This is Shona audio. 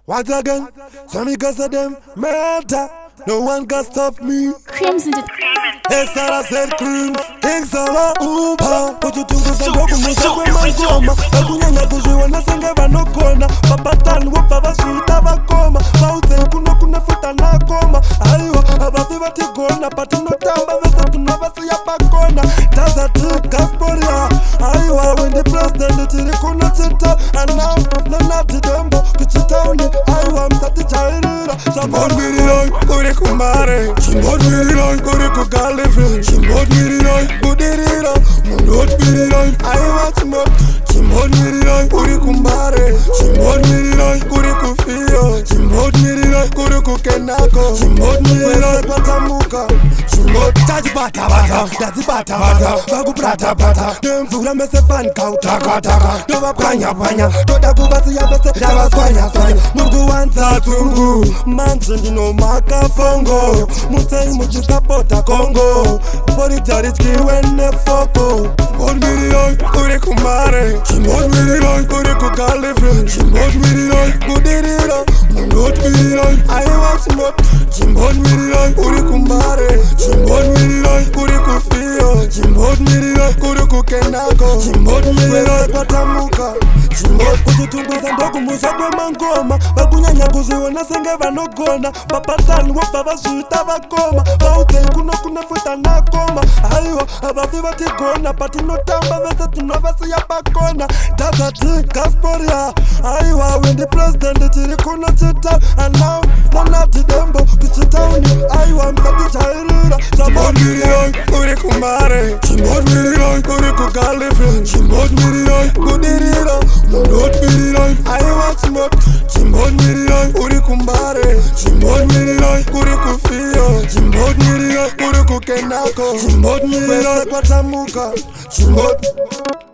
Once again, so me cause of them matter. No one can stop me. Crimson did. Hey, Sarah said cream. King Sarah, upa. Put you to the same book, Musa, when my goma. Bagunya, Kuzu, and I sing ever no corner. Papa Tan, Wapa, Sweet, Avacoma. Mountain, Kuna, Futa, Nakoma. Ayo, Abasiva, Tigona, Patino, Tamba, Vesta, to never see a bacona. That's a trick, Casporia. Ayo, when the president, the Tirikuna, Sita, and now, no, not the Dumbo, Kuchitani. Ayo, I'm satisfied. Support me, Kumare, Chimbot Mirai, Kuriku Galifi, Chimbot Mirai, Kudirira, Mundot Mirai, I watch more, Chimbot Mirai, Kurikumbare, Chimbot Mirai, Kuriku Fio, Chimbot Mirai, Kuriku Kenako, Chimbot Mirai, Patamuka, Chimbot Tajibata Bata, Tajibata Bata, Bagu Prata Bata, Nemfura Mesefan Kauta Kataka, Nova Panya Panya, Tota Kubasi Yabese, Java Swanya Swanya, Mugu Wanza Tungu, Manchino Maka Fongo, Mutai Muchisapota Congo, Boritariki Wene Foko, Chimbot Mirai, Kurikumare, Chimbot Mirai, Kuriku Galifi, Chimbot Mirai, Kudirira, Mundot Mirai, I want more, Chimbot Mirai, Kurikumbare, Chimbot Mirai, Kuriku Fio, Chimbot Mirai, Kuriku Kenako, Chimbot Mirai, Patamuka, Chimbot Kututunguza ndoku musabwe mangoma, Bagunya kuziona sengeva no gona, Papa Tan wapa vasuita vakoma, Baute kuna futa nakoma, Ayo, abafiva tigona, Patino tamba vese tunavasi ya bakona, Tata ti Casporia, Ayo, when the president tirikuna chita, and now, Nanati Dembo, Kuchitauni, Ayo, I'm satisfied. Chimbot Mirai, Kurikumare, Chimbot Mirai, Kuriku Galifi, Chimbot Mirai, Kudirira, Mundot Mirai, I watch more, Chimbot Mirai, Kurikumbare, Chimbot Mirai, Kuriku Fio, Chimbot Mirai, Kuriku Kenako, Chimbot Mirai, Patamuka, Chimbot.